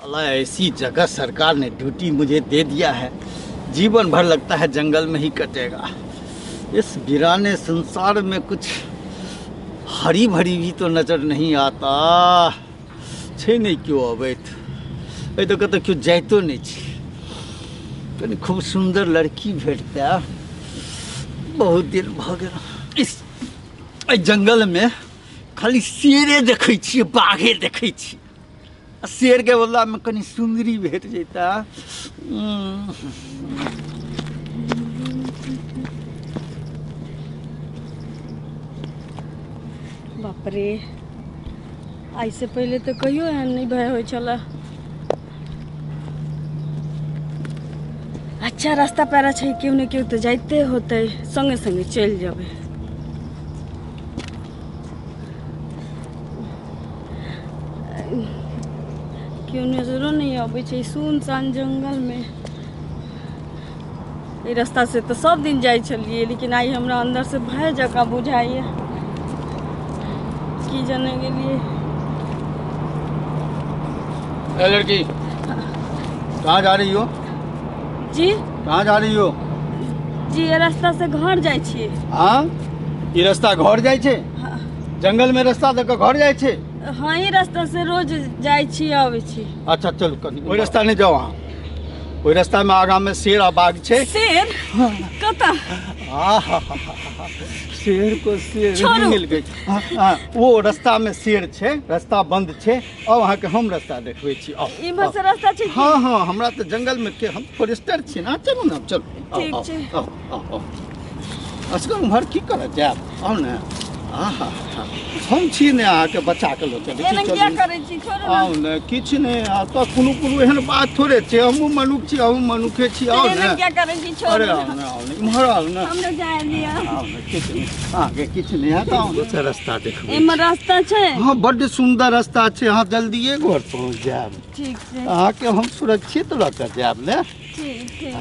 साला ऐसी जगह सरकार ने ड्यूटी मुझे दे दिया है, जीवन भर लगता है जंगल में ही कटेगा। इस वीराने संसार में कुछ हरी भरी भी तो नजर नहीं आता छे। नहीं क्यों अबैत ए तो कत क्यों जाइतो नहीं छी। कनी खूब सुंदर लड़की भेटता, बहुत दिन भ गेल। इस जंगल में खाली शेरे देखै छी, बाघे देखै छी। शेर के बदला में कनी सुंदरी भेट जैता। बाप रे, आई से पहले तो कहियो एहन नहीं भय होय छला। अच्छा रास्ता पैरा छै, केओ ने केओ तो जाइते होते, संगे संगे चल जाबे। केओ नजरो नहीं आबे छै सुनसान जंगल में। ई रास्ता से तो सब दिन जाय छलिए, लेकिन आई हमरा अंदर से भय जका बुझाइए। की जाने के लिए। ए लड़की, कहाँ जा रही हो? जी कहाँ जा रही हो? जी ये रास्ता से घर जाय छिए। हाँ, ये रास्ता घर जाय छे? हाँ। जंगल में रास्ता दे के घर जाय छे? हाँ, ये रास्ता से रोज जाय छी आवे छी। अच्छा चल, कनी ओई रास्ता नहीं जाओ। हाँ, ओई रास्ता में आगा में शेर आ बाघ छे। शेर? कता? शेर को शेर नहीं मिल गई। वो रास्ता में शेर छे, रास्ता बंद छे। अब वहाँ के हम रास्ता देखबे छी। इमहर से रास्ता छै? हाँ हाँ, हमरा तो जंगल में के हम फॉरेस्टर छी ना। चलो ना, चलो। ठीक छै। असगर उम्हर की करत जाब? आओ ना। हम छी ने अहाँ के बच्चा के लोग। एना क्या करे छी? छोड़ो ना। आओ ना, किछ ने तो कुनु कुनु एहन बात थोड़े छे। हमहु मनुख छी, हमहु मनुखे छी। आओ ना। एना क्या करे छी? छोड़ो। अरे आओ ना, आओ ना, इम्हर आओ ना। हमने जाय दिया। आओ ना, किछ नहीं आगे, किछ नहीं है। आओ ना, से रास्ता देखो। इमहर रास्ता छै? हाँ, बड़ सुंदर रास्ता छे। हाँ, जल्दी घर पहुंच जाब। ठीक छै। अहाँ के हम सुरक्षित ल के जाब ने। ठीक ठीक।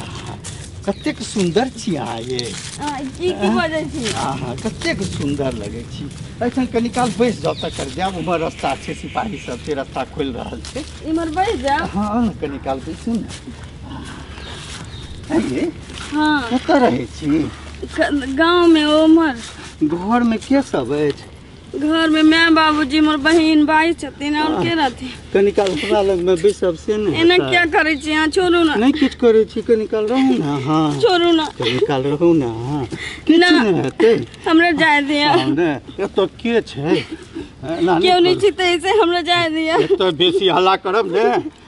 कतेक सुंदर छी अहाँ ये। की बजै छी? हाँ, कतेक सुंदर लगे छी। ऐसा कनी काल बैस जाओ तक कर जाब। उम्हर रास्ता छे, सिपाही सब के रास्ता खोल रहल छे। इमहर बैस जा। हाँ, कनी काल बैसू ने। आइए। हाँ। कतऽ रहे छी? गांव में। उमहर घर में के सब अछि? घर में मैं, बाबूजी, मोर बहिन, भाई छथिन। और के रहथिन? कनी काल हमरा लग में बैसब से ने। एना क्या करे छी? यहाँ छोड़ू ना। नहीं किछ करे छी, कनी काल रहू ना। हाँ, छोड़ू ना। कनी काल रहू ना। हाँ, किछ नहीं हेतै। हमरा जाय दिया। हाँ ने, एतो के छै? क्यों नहीं छी? ऐसे हमरा जाय दिया। एतो बेसी हल्ला करब ने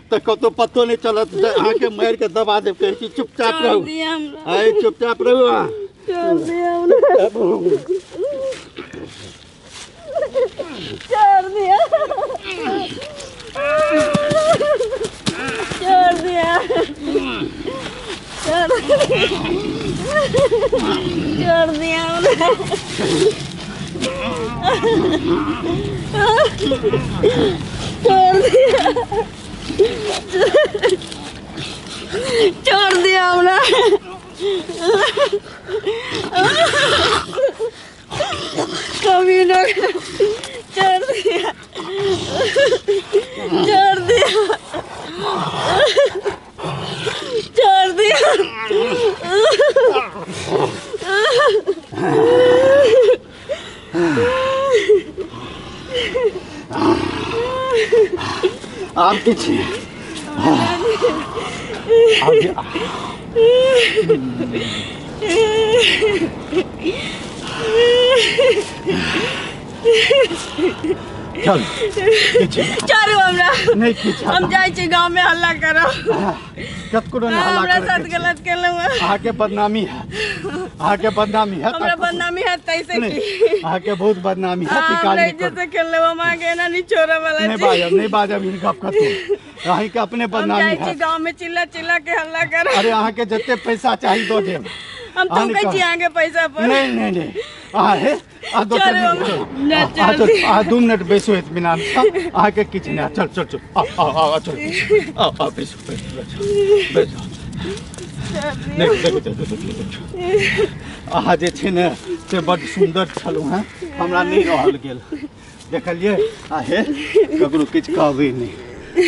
तो कतो पतो नहीं चलत। अहाँ के मार के दबा देब। कहै छी चुपचाप रहू। आइ चुपचाप रहू। छोड़ दिया हमरा। छोड़ दिया। छोड़ दिया। छोड़ दिया। छोड़ दिया हमरा। कभी ना। छोड़ दिया। छोड़ दिया। छोड़ दिया। आप किछ चल चलो हमरा। नहीं किछ हम जाय छी गांव में हल्ला करब। कतको ना हल्ला हमरा साथ गलत केलौ। अहाँ के बदनामी है। अहाँ के बदनामी है। हमरा बदनामी है तैसे की? अहाँ के बहुत बदनामी है। हमरा जैसे खेलले हम आगे ना नहीं छोड़े वाला छी। नहीं बाजब इन गप कतो। अहीं के अपने बदनामी है। हम जाय छी गांव में चिल्ला चिल्ला के हल्ला करब। अरे अहाँ के जते पैसा चाहिए दो देब। हम तो कह छी आगे पैसा पर। नहीं नहीं नहीं, आ है आ दो चल 2 मिनट बैसो इत्मीनान से। आ के किछ नहीं। चल चल चल आ चल आ बैसो बैसो। अहाँ जे छै ने से बड़ सुंदर छलू हैं। हमरा नहीं रहल गेल। देखलिए आहे ककरो किछ कहबै नहीं।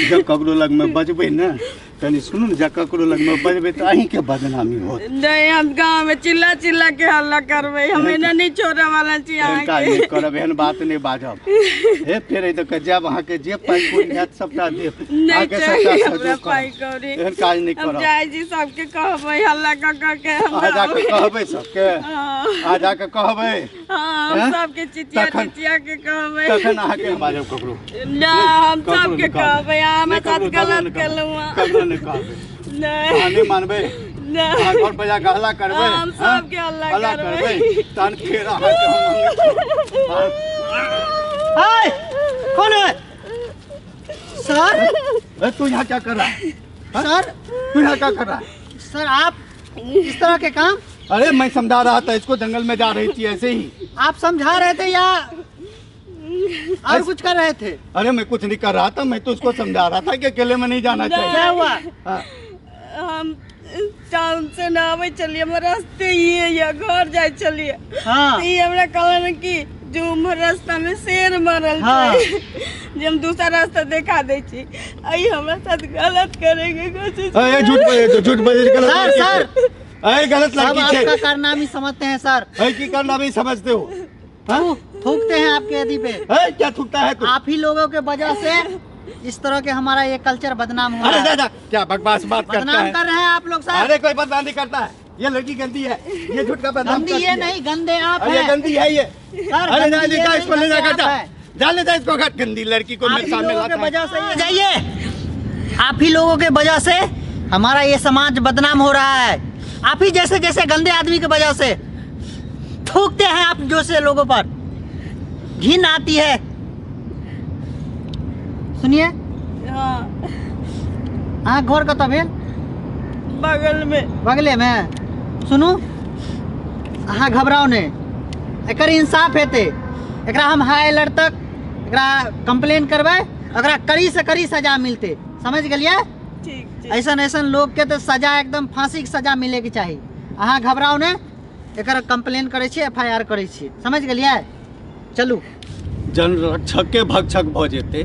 जब ककरो लग में बजबे न तनी सुनू न, जब ककरो लग में बजबे तो अहीं के बदनामी होत। नहीं हम गांव में चिल्ला चिल्ला के हल्ला करबे, हमें नहीं छोड़े वाला छी एहन काज नहीं करब, एहन बात नहीं बाजब। हे फेर तो कजब अहाँ के जे पाई पूरी हाथ सबटा देब। नहीं चाहिए हमरा पाई कौड़ी, एहन काज नहीं हम करब। जाय जी सबके कहबे हल्ला क के हम आ जाके कहबे सबके, आ जाके कहबे। हां हम सबके चिचिया चिचिया के कहबे। तखन अहाँ के बाजब ककरो ना, हम सबके कहबे हम साथ गलत केलहुं। नहीं कहबे, नहीं नहीं मानबे, नहीं घर पर जाके हल्ला करबे, हम सबके हल्ला करबे। तहन फेर अहाँ के हाय कौन है सर? तू यहाँ क्या कर रहा है? सर तू यहाँ क्या कर रहा है? सर आप इस तरह के काम? अरे मैं समझा रहा था इसको, जंगल में जा रही थी ऐसे ही। आप समझा रहे थे या और कुछ कर रहे थे? अरे मैं कुछ नहीं कर रहा था, मैं तो उसको समझा रहा था कि अकेले में नहीं जाना चाहिए। क्या हुआ? हाँ। हम टाउन से ना आवे चलिए, हम रास्ते ही है या घर जाए चलिए। हाँ ई हमरा कहलन कि जो हमर रास्ता में शेर मरल हाँ। छै, जे हम दूसरा रास्ता दिखा दे छी। आई हमरा साथ गलत करेंगे कोशिश। अरे झूठ बोले तो झूठ बोले, गलत सर लड़की सर है। अरे गलत सब लड़की आपका है। कारनामी समझते हैं सर। अरे की करना भी समझते हो? हाँ? थूकते हैं आपके यदि पे। अरे क्या थूकता है तू? आप ही लोगों के वजह से इस तरह के हमारा ये कल्चर बदनाम हो अरे रहा है। दादा क्या बकवास बात करता बदनाम है? कर रहे हैं आप लोग सर। अरे कोई बदनाम नहीं करता है, ये लड़की गंदी है, ये झूठ का बदनाम गंदी करती ये है। नहीं, गंदे आप अरे हैं। गंदी है ये। सर अरे गंदी जाने ये का नहीं, इसको ले गंदे जाकर आप जा, हैं। जाने दे इसको, गंदी लड़की को आप मेरे ही सामने लोगों के लाता है। वजह से ये जाइए, आप ही लोगों के वजह से हमारा ये समाज बदनाम हो रहा है। आप ही जैसे जैसे गंदे आदमी की वजह से थूकते हैं आप जो से लोगों पर, घिन आती है। सुनिए, हाँ हाँ घर का तबेल बगल में। बगले में। सुनू, हाँ घबराओ ने, एकर इंसाफ हेते, एकरा हम हाई अलर्ट तक एकरा कंप्लेन करबै, एकरा कड़ी से कड़ी सजा मिलते, समझ गेलिए? ठीक ठीक। ऐसन ऐसन लोग के तो सजा एकदम फांसी के सजा मिले के चाहिए। अहाँ घबराओ ने, एकर कंप्लेन करे छी, FIR करे छी, समझ गेलिए? चलू। जन रक्षक के भक्षक भ जेते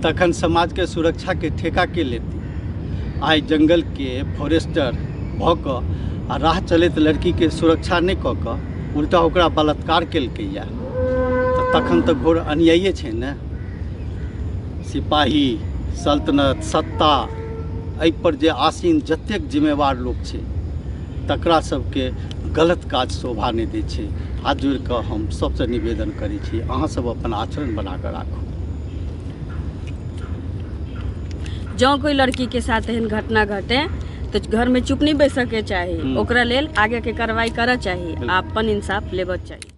तखन समाज के सुरक्षा के ठेका के लेते। आइ जंगल के फॉरेस्टर भ कऽ आ राह चलैत लड़की के सुरक्षा नहीं कऽ कऽ उल्टा ओकरा बलात्कार केलकैया, तऽ तखन तऽ घोर अन्याये छै ने। सिपाही, सल्तनत, सत्ता, एहि पर जे आसीन जतेक जिम्मेवार लोग छै तकरा सबके गलत काज शोभा नहीं दै छै। हाथ जोड़ कऽ हम सबसे निवेदन करै छी, अहाँ सब अपन आचरण बना कऽ राखू। जँ कोई लड़की के साथ एहन घटना घटे तो घर में चुप नहीं बैठ सके चाहिए, ओकरा लेल आगे के कार्रवाई करऽ चाहिए, अपन इंसाफ लेबऽ चाहिए।